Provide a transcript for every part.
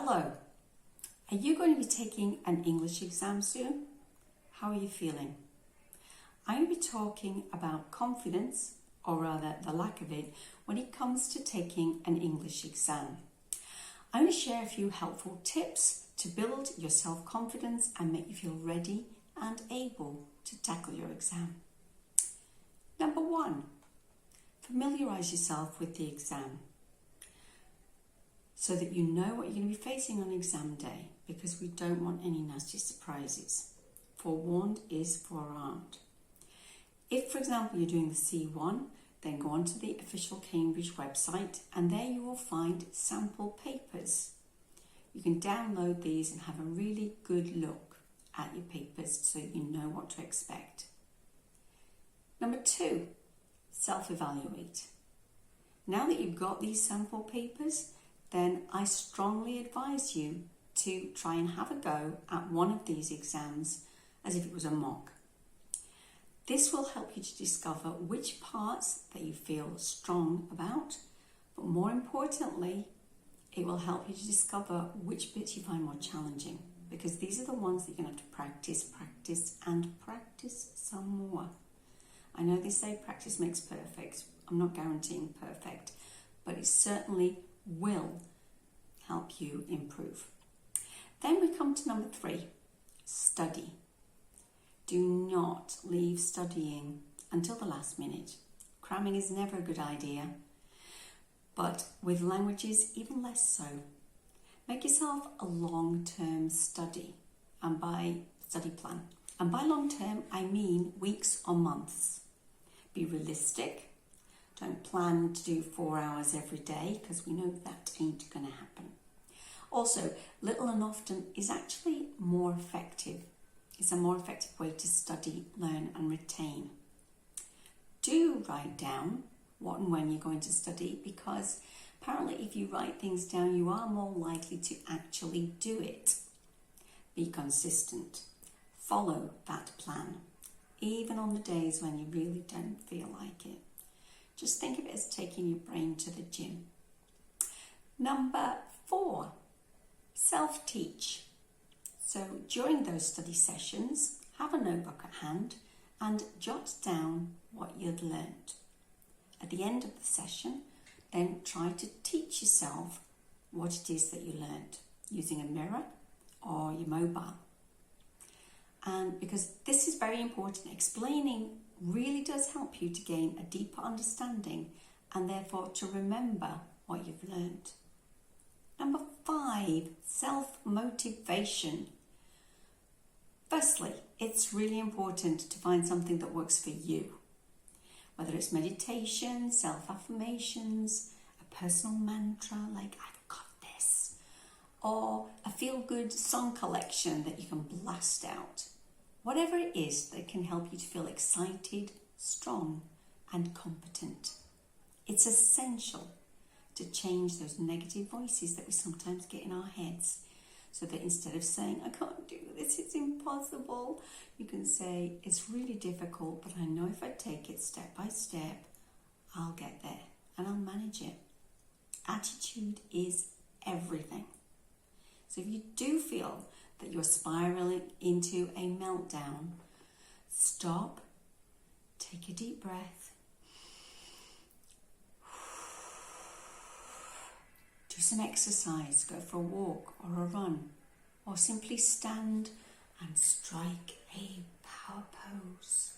Hello, are you going to be taking an English exam soon? How are you feeling? I'm going to be talking about confidence, or rather the lack of it, when it comes to taking an English exam. I'm going to share a few helpful tips to build your self-confidence and make you feel ready and able to tackle your exam. Number 1, familiarise yourself with the exam so that you know what you're going to be facing on exam day, because we don't want any nasty surprises. Forewarned is forearmed. If, for example, you're doing the C1, then go onto the official Cambridge website and there you will find sample papers. You can download these and have a really good look at your papers so you know what to expect. Number 2, self-evaluate. Now that you've got these sample papers, then I strongly advise you to try and have a go at one of these exams as if it was a mock. This will help you to discover which parts that you feel strong about, but more importantly, it will help you to discover which bits you find more challenging, because these are the ones that you're going to have to practice some more. I know they say practice makes perfect. I'm not guaranteeing perfect, but it certainly will help you improve. Then we come to number 3, study. Do not leave studying until the last minute. Cramming is never a good idea, but with languages, even less so. Make yourself a long-term study study plan. And by long-term, I mean weeks or months. Be realistic. Don't plan to do 4 hours every day, because we know that ain't going to happen. Also, little and often is actually more effective. It's a more effective way to study, learn and retain. Do write down what and when you're going to study, because apparently if you write things down, you are more likely to actually do it. Be consistent. Follow that plan, even on the days when you really don't feel like it. Just think of it as taking your brain to the gym. Number 4, self-teach. So during those study sessions, have a notebook at hand and jot down what you'd learned. At the end of the session, then try to teach yourself what it is that you learned using a mirror or your mobile. And because this is very important, explaining really does help you to gain a deeper understanding and therefore to remember what you've learned. Number 5, self-motivation. Firstly, it's really important to find something that works for you. Whether it's meditation, self-affirmations, a personal mantra like I've got this, or a feel-good song collection that you can blast out. Whatever it is that can help you to feel excited, strong and competent. It's essential to change those negative voices that we sometimes get in our heads, so that instead of saying, I can't do this, it's impossible, you can say, it's really difficult, but I know if I take it step by step, I'll get there and I'll manage it. Attitude is everything. So if you do feel that you're spiraling into a meltdown, stop, take a deep breath, do some exercise, go for a walk or a run, or simply stand and strike a power pose.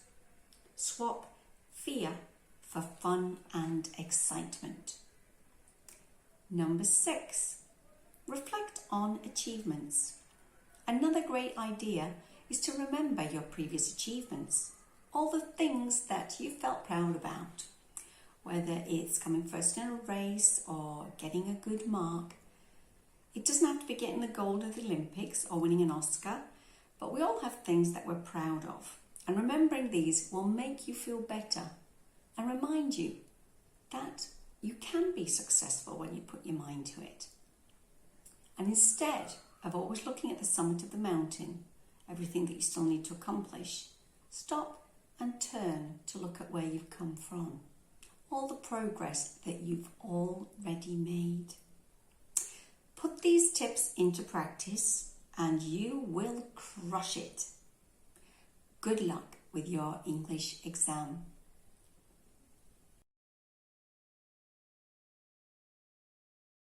Swap fear for fun and excitement. Number 6, reflect on achievements. Another great idea is to remember your previous achievements, all the things that you felt proud about. Whether it's coming first in a race or getting a good mark. It doesn't have to be getting the gold at the Olympics or winning an Oscar, but we all have things that we're proud of. And remembering these will make you feel better and remind you that you can be successful when you put your mind to it. And instead of always looking at the summit of the mountain, everything that you still need to accomplish, stop and turn to look at where you've come from. All the progress that you've already made. Put Put these tips into practice and you will crush it. Good luck with your English exam.